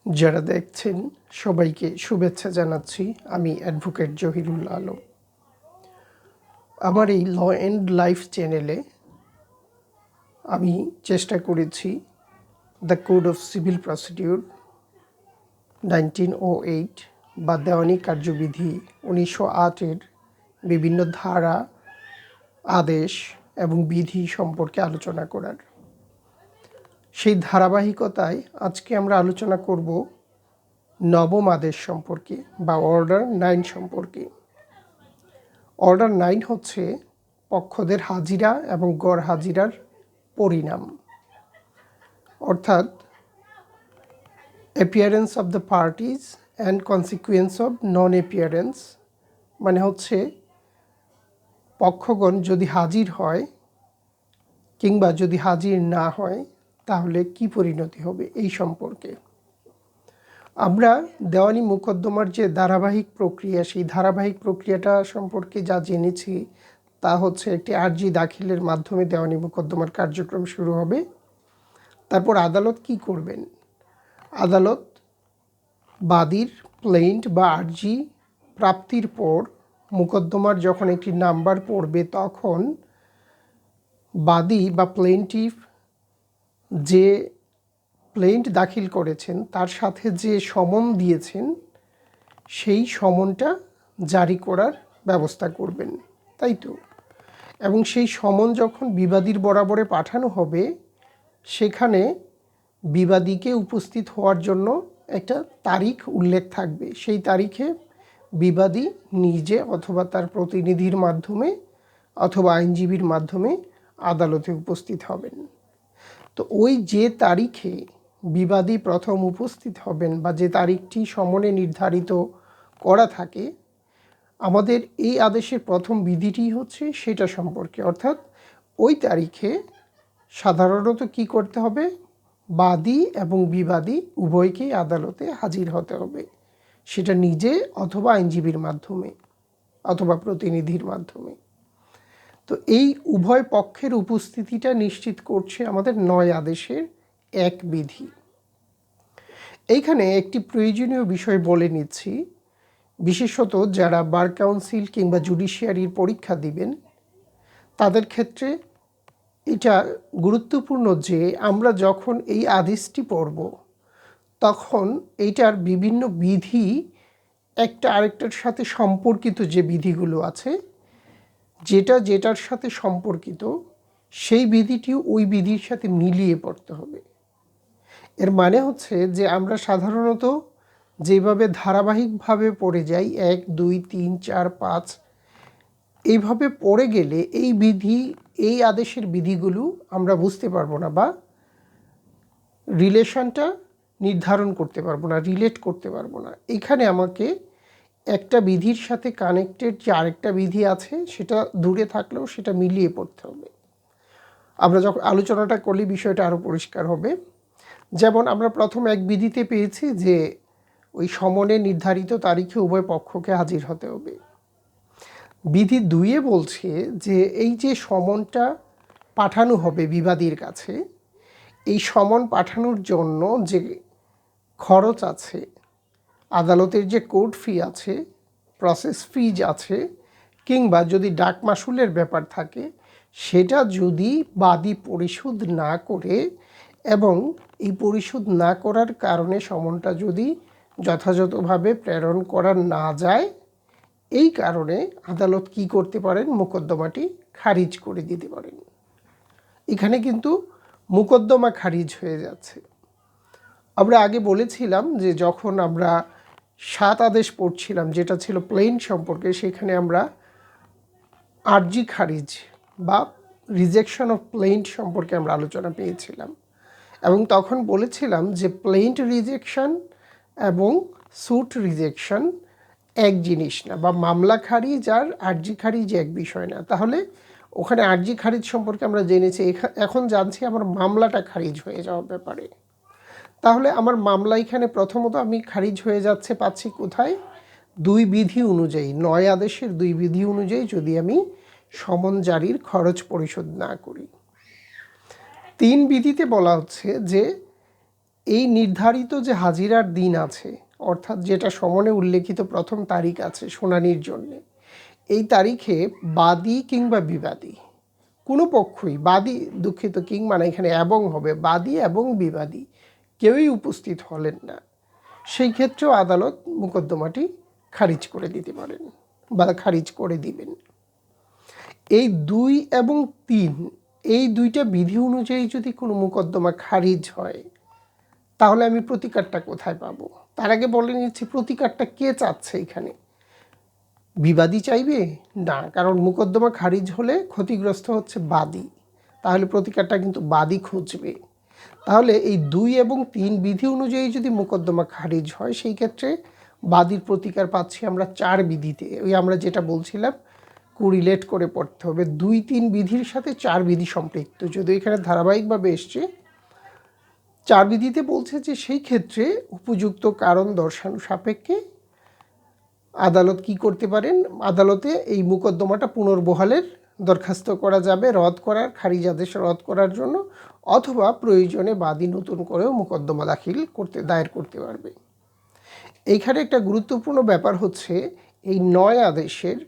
যারা দেখছেন সবাইকে শুভেচ্ছা জানাচ্ছি। আমি অ্যাডভোকেট জহিরুল আলম। আমার এই ল অ্যান্ড লাইফ চ্যানেলে আমি চেষ্টা করেছি the code of civil procedure 1908 বা দেওয়ানি কার্যবিধি 1908-এর বিভিন্ন ধারা, আদেশ এবং বিধি সম্পর্কে আলোচনা করার। সেই ধারাবাহিকতায় আজকে আমরা আলোচনা করব নবম আদেশ সম্পর্কে বা অর্ডার 9 সম্পর্কে। অর্ডার 9 হচ্ছে পক্ষদের হাজিরা এবং গড় হাজিরার পরিণাম, অর্থাৎ appearance of the parties and consequence of non appearance, মানে হচ্ছে পক্ষগণ যদি হাজির হয় কিংবা যদি হাজির না হয় তাহলে কি পরিণতি হবে এই সম্পর্কে। আমরা দেওয়ানি মোকদ্দমার যে ধারাবাহিক প্রক্রিয়া, সেই ধারাবাহিক প্রক্রিয়াটা সম্পর্কে যা জেনেছি তা হচ্ছে একটি আর্জি দাখিলের মাধ্যমে দেওয়ানি মোকদ্দমার কার্যক্রম শুরু হবে। তারপর আদালত কি করবেন? আদালত বাদীর প্লেইন্ট বা আর্জি প্রাপ্তির পর মোকদ্দমার যখন একটি নাম্বার পড়বে তখন বাদী বা প্লেইন্টিফ যে প্লেইন্ট দাখিল করেছেন তার সাথে যে সমন দিয়েছেন সেই সমনটা জারি করার ব্যবস্থা করবেন, তাই তো? এবং সেই সমন যখন বিবাদীর বরাবরে পাঠানো হবে সেখানে বিবাদীকে উপস্থিত হওয়ার জন্য একটা তারিখ উল্লেখ থাকবে। সেই তারিখে বিবাদী নিজে অথবা তার প্রতিনিধির মাধ্যমে অথবা আইনজীবীর মাধ্যমে আদালতে উপস্থিত হবেন। তো ওই যে তারিখে বিবাদী প্রথম উপস্থিত হবেন বা যে তারিখটি সমনে নির্ধারিত করা থাকে, আমাদের এই আদেশের প্রথম বিধিটি হচ্ছে সেটা সম্পর্কে, অর্থাৎ ওই তারিখে সাধারণত কি করতে হবে? বাদী এবং বিবাদী উভয়কেই আদালতে হাজির হতে হবে, সেটা নিজে অথবা আইনজীবীর মাধ্যমে অথবা প্রতিনিধির মাধ্যমে। তো এই উভয় পক্ষের উপস্থিতিটা নিশ্চিত করছে আমাদের 9 আদেশের এক বিধি। এইখানে একটি প্রয়োজনীয় বিষয় বলে নিচ্ছি, বিশেষত যারা বার কাউন্সিল কিংবা জুডিশিয়ারির পরীক্ষা দিবেন তাদের ক্ষেত্রে এটা গুরুত্বপূর্ণ যে আমরা যখন এই আদেশটি পড়ব তখন এইটার বিভিন্ন বিধি একটা আরেকটার সাথে সম্পর্কিত যে বিধিগুলো আছে, যেটার সাথে সম্পর্কিত সেই বিধিটিও ওই বিধির সাথে মিলিয়ে পড়তে হবে। এর মানে হচ্ছে যে আমরা সাধারণত যেভাবে ধারাবাহিকভাবে পড়ে যাই 1, 2, 3, 4, 5 এইভাবে পড়ে গেলে এই বিধি, এই আদেশের বিধিগুলো আমরা বুঝতে পারবো না বা রিলেশনটা নির্ধারণ করতে পারবো না, রিলেট করতে পারবো না। এখানে আমাকে একটা বিধির সাথে কানেক্টেড যে আরেকটা বিধি আছে সেটা দূরে থাকলেও সেটা মিলিয়ে পড়তে হবে। আমরা যখন আলোচনাটা করলে বিষয়টা আরও পরিষ্কার হবে। যেমন আমরা প্রথম এক বিধিতে পেয়েছি যে ওই সমনে নির্ধারিত তারিখে উভয় পক্ষকে হাজির হতে হবে। বিধি 2-এ বলছে যে এই যে সমনটা পাঠানো হবে বিবাদীর কাছে, এই সমন পাঠানোর জন্য যে খরচ আছে, আদালতের যে কোর্ট ফি আছে, প্রসেস ফিজ আছে, কিংবা যদি ডাক মাশুলের ব্যাপার থাকে সেটা যদি বাদী পরিশোধ না করে এবং এই পরিশোধ না করার কারণে সমনটা যদি যথাযথভাবে প্রেরণ করা না যায়, এই কারণে আদালত কি করতে পারেন? মোকদ্দমাটি খারিজ করে দিতে পারেন। এখানে কিন্তু মোকদ্দমা খারিজ হয়ে যাচ্ছে। আমরা আগে বলেছিলাম যে যখন আমরা 7 আদেশ পড়ছিলাম যেটা ছিল প্লেইন সম্পর্কে, সেখানে আমরা আর্জি খারিজ বা রিজেকশন অফ প্লেইন্ট সম্পর্কে আমরা আলোচনা পেয়েছিলাম এবং তখন বলেছিলাম যে প্লেইন্ট রিজেকশন এবং স্যুট রিজেকশন এক জিনিস না, বা মামলা খারিজ আর আর্জি খারিজ এক বিষয় না। তাহলে ওখানে আর্জি খারিজ সম্পর্কে আমরা জেনেছি, এখন জানছি আমার মামলাটা খারিজ হয়ে যাওয়ার ব্যাপারে। তাহলে আমার মামলা এখানে প্রথমত আমি খারিজ হয়ে যাচ্ছে পাচ্ছি কোথায়? 2 বিধি অনুযায়ী, 9 আদেশের 2 বিধি অনুযায়ী যদি আমি সমন জারির খরচ পরিশোধ না করি। 3 বিধিতে বলা হচ্ছে যে এই নির্ধারিত যে হাজিরার দিন আছে, অর্থাৎ যেটা সমনে উল্লেখিত প্রথম তারিখ আছে শুনানির জন্যে, এই তারিখে বাদী কিংবা বিবাদী কোনো পক্ষই, বাদী দুঃখিত কিংবা না, এখানে এবং হবে, বাদী এবং বিবাদী কেউই উপস্থিত হলেন না, সেই ক্ষেত্রেও আদালত মোকদ্দমাটি খারিজ করে দিতে পারেন বা খারিজ করে দিবেন। এই 2 এবং 3 এই দুইটা বিধি অনুযায়ী যদি কোনো মোকদ্দমা খারিজ হয়, তাহলে আমি প্রতিকারটা কোথায় পাবো? তার আগে বলে নিচ্ছি প্রতিকারটা কে চাচ্ছে এখানে। বিবাদী চাইবে না, কারণ মোকদ্দমা খারিজ হলে ক্ষতিগ্রস্ত হচ্ছে বাদী, তাহলে প্রতিকারটা কিন্তু বাদী খুঁজবে। তাহলে এই 2 এবং 3 বিধি অনুযায়ী যদি মোকদ্দমা খারিজ হয়, সেই ক্ষেত্রে বাদীর প্রতিকার পাচ্ছি আমরা 4 বিধিতে। ওই আমরা যেটা বলছিলাম কোরিলেট করে পড়তে হবে, 2, 3 বিধির সাথে 4 বিধি সম্পৃক্ত। যদি এখানে ধারাবাহিকভাবে এসছে 4 বিধিতে বলছে যে সেই ক্ষেত্রে উপযুক্ত কারণ দর্শানো সাপেক্ষে আদালত কি করতে পারেন, আদালতে এই মোকদ্দমাটা পুনর্বহালের দরখাস্ত করা যাবে, রদ করার, খারিজ আদেশ রদ করার জন্য, অথবা প্রয়োজনে বাদী নতুন করেও মোকদ্দমা দায়ের করতে পারবে। এইখানে একটা গুরুত্বপূর্ণ ব্যাপার হচ্ছে এই 9 আদেশের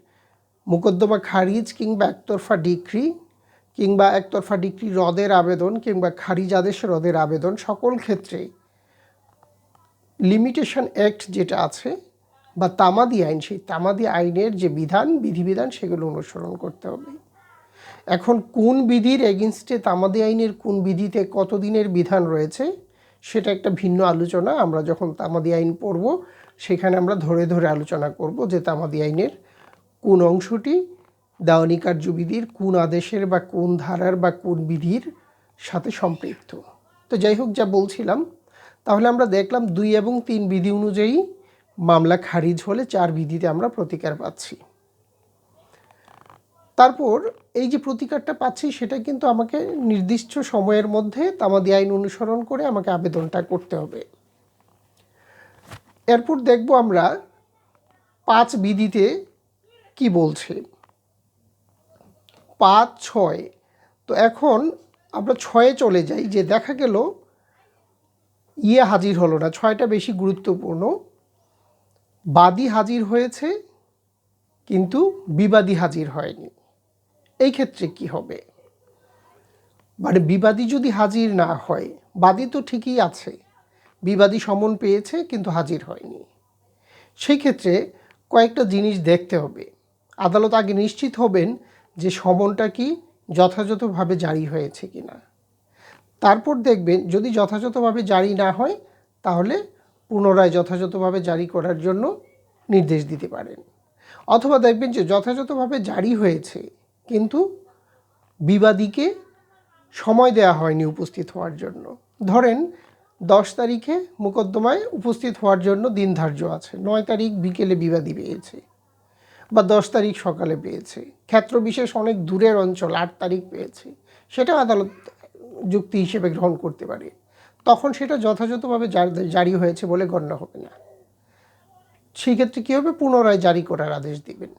মোকদ্দমা খারিজ কিংবা একতরফা ডিক্রি কিংবা একতরফা ডিক্রি রদের আবেদন কিংবা খারিজ আদেশ রদের আবেদন সকল ক্ষেত্রে লিমিটেশন অ্যাক্ট যেটা আছে বা তামাদি আইন, সেই তামাদি আইনের যে বিধিবিধান সেগুলো অনুসরণ করতে হবে। এখন কোন বিধির এগেনস্টে তামাদি আইনের কোন বিধিতে কতদিনের বিধান রয়েছে সেটা একটা ভিন্ন আলোচনা। আমরা যখন তামাদি আইন পড়ব সেখানে আমরা ধরে ধরে আলোচনা করব যে তামাদি আইনের কোন অংশটি দেওয়ানি কার্যবিধির কোন আদেশের বা কোন ধারার বা কোন বিধির সাথে সম্পৃক্ত। তো যাই হোক, যা বলছিলাম, তাহলে আমরা দেখলাম 2 এবং 3 বিধি অনুযায়ী মামলা খারিজ হলে 4 বিধিতে আমরা প্রতিকার পাচ্ছি। তারপর এই যে প্রতিকারটা পাচ্ছি সেটা কিন্তু আমাকে নির্দিষ্ট সময়ের মধ্যে তামাদি আইন অনুসরণ করে আমাকে আবেদনটা করতে হবে। এরপর দেখব আমরা 5 বিধিতে কি বলছে। 5, 6। তো এখন আমরা 6-এ চলে যাই, যে দেখা গেল হাজির হলো না। 6টা বেশি গুরুত্বপূর্ণ। বাদী হাজির হয়েছে কিন্তু বিবাদী হাজির হয়নি। এই ক্ষেত্রে কি হবে? মানে বিবাদী যদি হাজির না হয়, বাদী তো ঠিকই আছে, বিবাদী সমন পেয়েছে কিন্তু হাজির হয়নি, সেই ক্ষেত্রে কয়েকটা জিনিস দেখতে হবে। আদালত আগে নিশ্চিত হবেন যে সমনটা কি যথাযথভাবে জারি হয়েছে কিনা। তারপর দেখবেন যদি যথাযথভাবে জারি না হয় তাহলে পুনরায় যথাযথভাবে জারি করার জন্য নির্দেশ দিতে পারেন। অথবা দেখবেন যে যথাযথভাবে জারি হয়েছে কিন্তু বিবাদীকে সময় দেওয়া হয়নি উপস্থিত হওয়ার জন্য। ধরেন 10 তারিখে মোকদ্দমায় উপস্থিত হওয়ার জন্য দিন ধার্য আছে, 9 তারিখ বিকেলে বিবাদী পেয়েছে বা 10 তারিখ সকালে পেয়েছে, ক্ষেত্র বিশেষ অনেক দূরের অঞ্চল 8 তারিখ পেয়েছে, সেটা আদালত যুক্তি হিসেবে গ্রহণ করতে পারে। তখন সেটা যথাযথভাবে জারি হয়েছে বলে গণ্য হবে না। সেই ক্ষেত্রে কী হবে? পুনরায় জারি করার আদেশ দিবেন।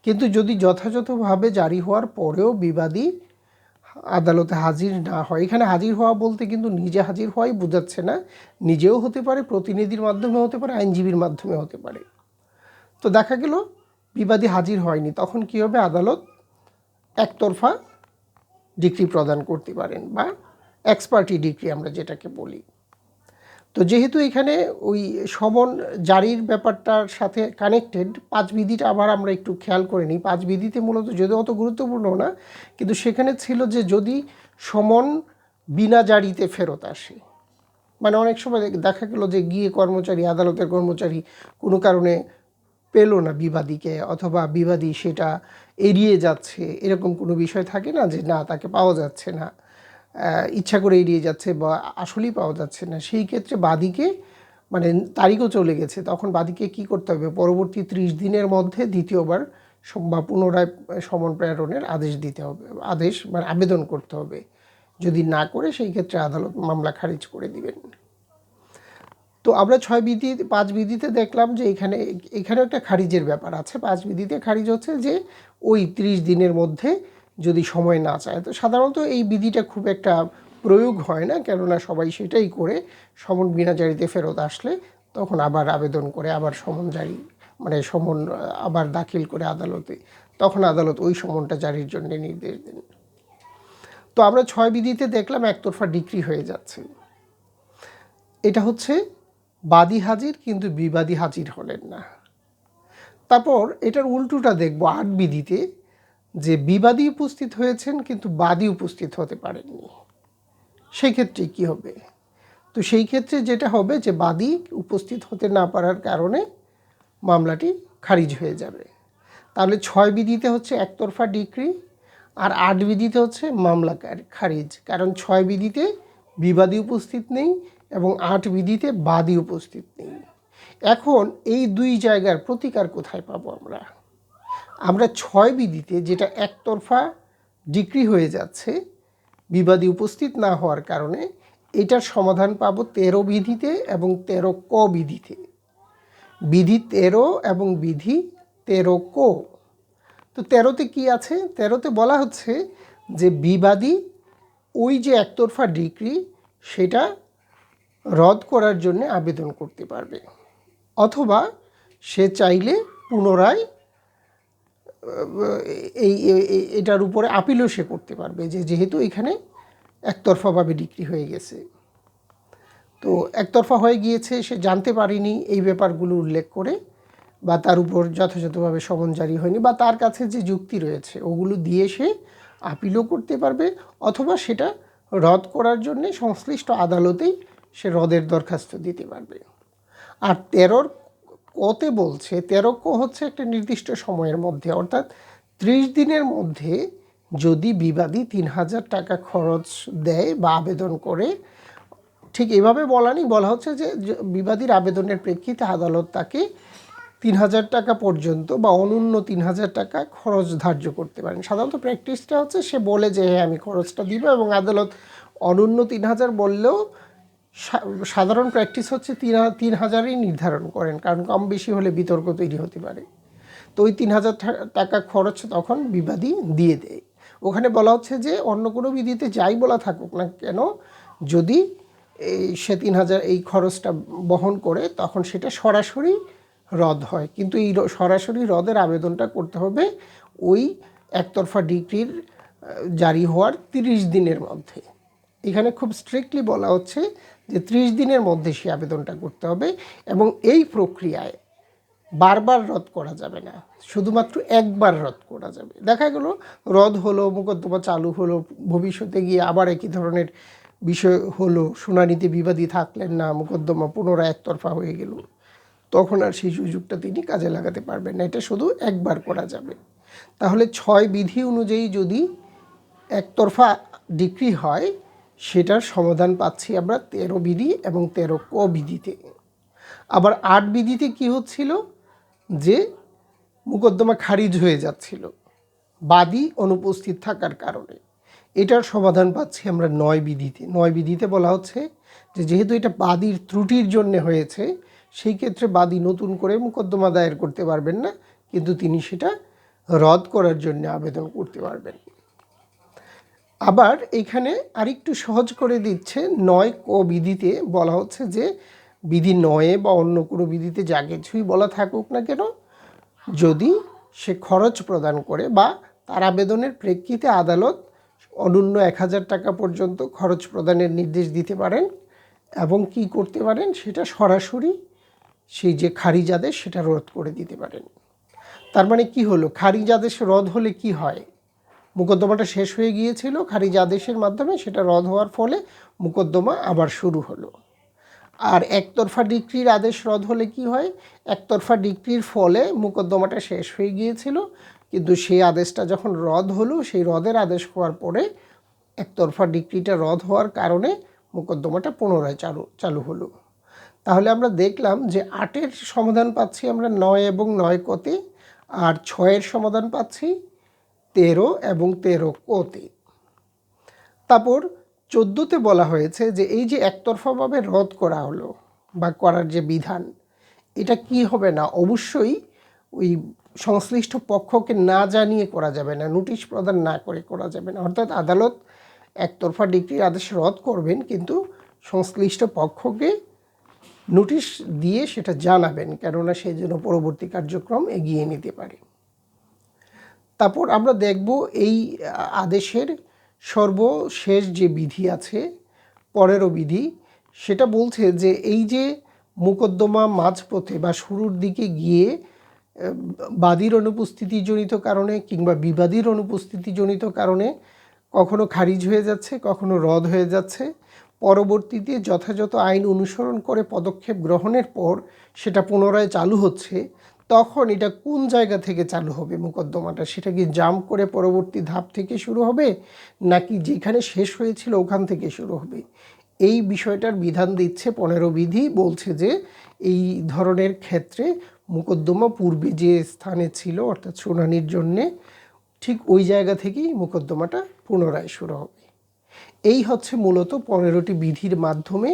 কিন্তু যদি যথাযথভাবে জারি হওয়ার পরেও বিবাদী আদালতে হাজির না হয়, এখানে হাজির হওয়া বলতে কিন্তু নিজে হাজির হওয়াই বোঝাচ্ছে না, নিজেও হতে পারে, প্রতিনিধির মাধ্যমে হতে পারে, আইনজীবীর মাধ্যমে হতে পারে। তো দেখা গেল বিবাদী হাজির হয়নি, তখন কী হবে? আদালত একতরফা ডিক্রি প্রদান করতে পারেন বা এক্সপার্টি ডিক্রি আমরা যেটাকে বলি। তো যেহেতু এখানে ওই সমন জারির ব্যাপারটার সাথে কানেক্টেড, 5 বিধিটা আবার আমরা একটু খেয়াল করে নিই। 5 বিধিতে মূলত যদি অত গুরুত্বপূর্ণ না, কিন্তু সেখানে ছিল যে যদি সমন বিনা জারিতে ফেরত আসে, মানে অনেক সময় দেখা গেল যে গিয়ে আদালতের কর্মচারী কোনো কারণে পেল না বিবাদীকে, অথবা বিবাদী সেটা এড়িয়ে যাচ্ছে, এরকম কোনো বিষয় থাকে না, যে না তাকে পাওয়া যাচ্ছে না, ইচ্ছা করে এড়িয়ে যাচ্ছে বা আসলেই পাওয়া যাচ্ছে না। সেই ক্ষেত্রে বাদীকে, মানে তারিখও চলে গেছে, তখন বাদীকে কি করতে হবে? পরবর্তী 30 দিনের মধ্যে দ্বিতীয়বার বা পুনরায় সমন প্রেরণের আদেশ দিতে হবে, মানে আবেদন করতে হবে। যদি না করে সেই ক্ষেত্রে আদালত মামলা খারিজ করে দিবেন। তো আমরা 5 বিধিতে দেখলাম যে এখানে একটা খারিজের ব্যাপার আছে। 5 বিধিতে খারিজ হচ্ছে যে ওই 30 দিনের মধ্যে যদি সময় না চায়। তো সাধারণত এই বিধিটা খুব একটা প্রয়োগ হয় না, কেননা সবাই সেটাই করে সমন বিনা জারিতে ফেরত আসলে তখন আবার আবেদন করে আবার সমন জারি সমন আবার দাখিল করে আদালতে, তখন আদালত ওই সমনটা জারির জন্য নির্দেশ দেন। তো আমরা 6 বিধিতে দেখলাম একতরফা ডিক্রি হয়ে যাচ্ছে। এটা হচ্ছে বাদী হাজির কিন্তু বিবাদী হাজির হলেন না। তারপর এটার উল্টোটা দেখব 8 বিধিতে, যে বিবাদী উপস্থিত হয়েছেন কিন্তু বাদী উপস্থিত হতে পারেননি। সেই ক্ষেত্রে কী হবে? তো সেই ক্ষেত্রে যেটা হবে যে বাদী উপস্থিত হতে না পারার কারণে মামলাটি খারিজ হয়ে যাবে। তাহলে 6 বিধিতে হচ্ছে একতরফা ডিক্রি, আর 8 বিধিতে হচ্ছে মামলা খারিজ, কারণ 6 বিধিতে বিবাদী উপস্থিত নেই এবং 8 বিধিতে বাদী উপস্থিত নেই। এখন এই দুই জায়গার প্রতিকার কোথায় পাবো আমরা? আমরা 6 বিধিতে যেটা একতরফা ডিক্রি হয়ে যাচ্ছে বিবাদী উপস্থিত না হওয়ার কারণে, এটার সমাধান পাবো 13 বিধিতে এবং 13 ক বিধিতে। বিধি 13 এবং বিধি 13 ক। তো 13তে কি আছে? 13তে বলা হচ্ছে যে বিবাদী ওই যে একতরফা ডিক্রি সেটা রদ করার জন্য আবেদন করতে পারবে, অথবা সে চাইলে পুনরায় এটার উপরে আপিলও সে করতে পারবে, যেহেতু এখানে একতরফাভাবে ডিক্রি হয়ে গেছে। তো একতরফা হয়ে গিয়েছে, সে জানতে পারেনি এই ব্যাপারগুলো উল্লেখ করে, বা তার উপর যথাযথভাবে সমন জারি হয়নি, বা তার কাছে যে যুক্তি রয়েছে ওগুলো দিয়ে সে আপিলও করতে পারবে, অথবা সেটা রদ করার জন্য সংশ্লিষ্ট আদালতেই সে রদের দরখাস্ত দিতে পারবে। আর 13 কতে বলছে, 13 ক হচ্ছে একটা নির্দিষ্ট সময়ের মধ্যে, অর্থাৎ 30 দিনের মধ্যে যদি বিবাদী 3000 টাকা খরচ দেয় বা আবেদন করে, ঠিক এভাবে বলা হচ্ছে যে বিবাদীর আবেদনের প্রেক্ষিতে আদালত তাকে 3000 টাকা পর্যন্ত বা অনূন্য 3000 টাকা খরচ ধার্য করতে পারেন। সাধারণত প্র্যাকটিসটা হচ্ছে সে বলে যে হ্যাঁ আমি খরচটা দিব, এবং আদালত অনূন্য 3000 বললেও সাধারণ প্র্যাকটিস হচ্ছে 3000ই নির্ধারণ করেন, কারণ কম বেশি হলে বিতর্ক তৈরি হতে পারে। তো ওই 3000 টাকা খরচ তখন বিবাদী দিয়ে দেয়। ওখানে বলা হচ্ছে যে অন্য কোনো বিধিতে যাই বলা থাকুক না কেন, যদি সে 3000 এই খরচটা বহন করে তখন সেটা সরাসরি রদ হয়, কিন্তু এই সরাসরি রদের আবেদনটা করতে হবে ওই একতরফা ডিক্রির জারি হওয়ার 30 দিনের মধ্যে। এখানে খুব স্ট্রিক্টলি বলা হচ্ছে যে 30 দিনের মধ্যে সে আবেদনটা করতে হবে, এবং এই প্রক্রিয়ায় বারবার রদ করা যাবে না, শুধুমাত্র একবার রদ করা যাবে। দেখা গেল রদ হলো, মোকদ্দমা চালু হলো, ভবিষ্যতে গিয়ে আবার একই ধরনের বিষয় হলো, শুনানিতে বিবাদী থাকলেন না, মোকদ্দমা পুনরায় একতরফা হয়ে গেল, তখন আর সেই সুযোগটা তিনি কাজে লাগাতে পারবেন না। এটা শুধু একবার করা যাবে। তাহলে 6 বিধি অনুযায়ী যদি একতরফা ডিক্রি হয়, সেটার সমাধান পাচ্ছি আমরা 13 বিধি এবং 13 ক বিধিতে। আবার 8 বিধিতে কি হচ্ছিল, যে মোকদ্দমা খারিজ হয়ে যাচ্ছিল বাদী অনুপস্থিত থাকার কারণে। এটার সমাধান পাচ্ছি আমরা 9 বিধিতে। 9 বিধিতে বলা হচ্ছে যে যেহেতু এটা বাদীর ত্রুটির জন্য হয়েছে, সেই ক্ষেত্রে বাদী নতুন করে মোকদ্দমা দায়ের করতে পারবেন না, কিন্তু তিনি সেটা রদ করার জন্য আবেদন করতে পারবেন। আবার এখানে আরেকটু সহজ করে দিচ্ছে 9 ক বিধিতে বলা হচ্ছে যে বিধি 9 বা অন্য কোনো বিধিতে যা কিছুই বলা থাকুক না কেন, যদি সে খরচ প্রদান করে বা তার আবেদনের প্রেক্ষিতে আদালত অনূন্য 1000 টাকা পর্যন্ত খরচ প্রদানের নির্দেশ দিতে পারেন, এবং কি করতে পারেন, সেটা সরাসরি সেই যে খারিজ আদেশ সেটা রদ করে দিতে পারেন। তার মানে কি হলো, খারিজ আদেশ রদ হলে কি হয়, মোকদ্দমাটা শেষ হয়ে গিয়েছিল, খারিজ আদেশের মাধ্যমে সেটা রদ হওয়ার ফলে মোকদ্দমা আবার শুরু হলো। আর একতরফা ডিক্রির আদেশ রদ হলে কি হয়, একতরফা ডিক্রির ফলে মোকদ্দমাটা শেষ হয়ে গিয়েছিল, কিন্তু সেই আদেশটা যখন রদ হলো, সেই রদের আদেশ হওয়ার পরে একতরফা ডিক্রিটা রদ হওয়ার কারণে মোকদ্দমাটা পুনরায় চালু হলো। তাহলে আমরা দেখলাম যে 8-এর সমাধান পাচ্ছি আমরা 9 এবং 9 কতে, আর 6-এর সমাধান পাচ্ছি 13 এবং 13 কতে। তারপর 14তে বলা হয়েছে যে এই যে একতরফাভাবে রদ করা হলো বা করার যে বিধান, এটা কি হবে না, অবশ্যই ওই সংশ্লিষ্ট পক্ষকে না জানিয়ে করা যাবে না, নোটিশ প্রদান না করে করা যাবে না। অর্থাৎ আদালত একতরফা ডিক্রির আদেশ রদ করবেন, কিন্তু সংশ্লিষ্ট পক্ষকে নোটিশ দিয়ে সেটা জানাবেন, কেননা সেই জন্য পরবর্তী কার্যক্রম এগিয়ে নিতে পারে। তারপর আমরা দেখব এই আদেশের সর্বশেষ যে বিধি আছে 15 বিধি, সেটা বলছে যে এই যে মোকদ্দমা মাঝপথে বা শুরুর দিকে গিয়ে বাদীর অনুপস্থিতিজনিত কারণে কিংবা বিবাদীর অনুপস্থিতিজনিত কারণে কখনো খারিজ হয়ে যাচ্ছে, কখনো রদ হয়ে যাচ্ছে, পরবর্তীতে যথাযথ আইন অনুসরণ করে পদক্ষেপ গ্রহণের পর সেটা পুনরায় চালু হচ্ছে, তখন এটা কোন জায়গা থেকে চালু হবে মোকদ্দমাটা? সেটা কি জাম্প করে পরবর্তী ধাপ থেকে শুরু হবে, নাকি যেখানে শেষ হয়েছিল ওখান থেকে শুরু হবে? এই বিষয়টার বিধান দিচ্ছে 15 বিধি। বলছে যে এই ধরনের ক্ষেত্রে মোকদ্দমা পূর্বে যে স্থানে ছিল, অর্থাৎ শুনানির জন্যে, ঠিক ওই জায়গা থেকেই মোকদ্দমাটা পুনরায় শুরু হবে। এই হচ্ছে মূলত 15টি বিধির মাধ্যমে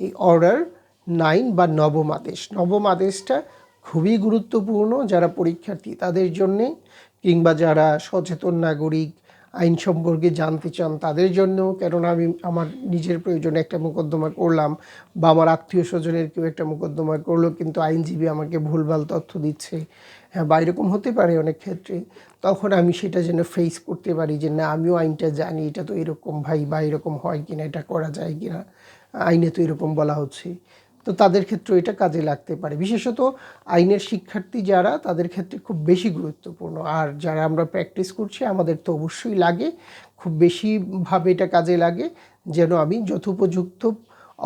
এই অর্ডার 9 বা নবম আদেশ। নবম আদেশটা খুবই গুরুত্বপূর্ণ যারা পরীক্ষার্থী তাদের জন্যে, কিংবা যারা সচেতন নাগরিক আইন সম্পর্কে জানতে চান তাদের জন্য। কেননা আমি আমার নিজের প্রয়োজনে একটা মোকদ্দমা করলাম, বা আমার আত্মীয় স্বজনের কেউ একটা মোকদ্দমা করলো, কিন্তু আইনজীবী আমাকে ভুলভাল তথ্য দিচ্ছে, হ্যাঁ, বা এরকম হতে পারে অনেক ক্ষেত্রে, তখন আমি সেটা যেন ফেস করতে পারি যে না, আমিও আইনটা জানি, এটা তো এরকম ভাই, বা এরকম হয় কিনা, এটা করা যায় কিনা, আইনে তো এরকম বলা হচ্ছে। তো তাদের ক্ষেত্রে এটা কাজে লাগতে পারে, বিশেষত আইনের শিক্ষার্থী যারা, তাদের ক্ষেত্রে খুব বেশি গুরুত্বপূর্ণ। আর যারা আমরা প্র্যাকটিস করছি, আমাদের তো অবশ্যই লাগে, খুব বেশিভাবে এটা কাজে লাগে, যেন আমি যথোপযুক্ত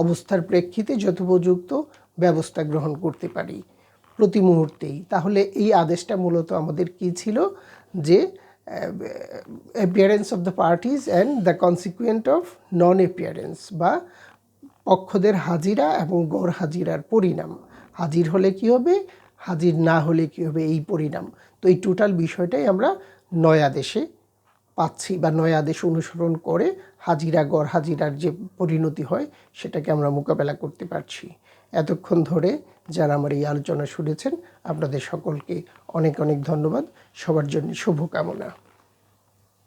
অবস্থার প্রেক্ষিতে যথোপযুক্ত ব্যবস্থা গ্রহণ করতে পারি প্রতি মুহূর্তেই। তাহলে এই আদেশটা মূলত আমাদের কি ছিল, যে appearance of the parties and the consequent of non appearance, বা পক্ষদের হাজিরা এবং গড় হাজিরার পরিণাম। হাজির হলে কি হবে, হাজির না হলে কি হবে, এই পরিণাম। তো এই টোটাল বিষয়টাই আমরা 9 আদেশে পাচ্ছি, বা 9 আদেশ অনুসরণ করে হাজিরা গড় হাজিরার যে পরিণতি হয় সেটাকে আমরা মোকাবেলা করতে পারছি। এতক্ষণ ধরে যারা আমার এই আলোচনা শুনেছেন, আপনাদের সকলকে অনেক অনেক ধন্যবাদ। সবার জন্য শুভকামনা।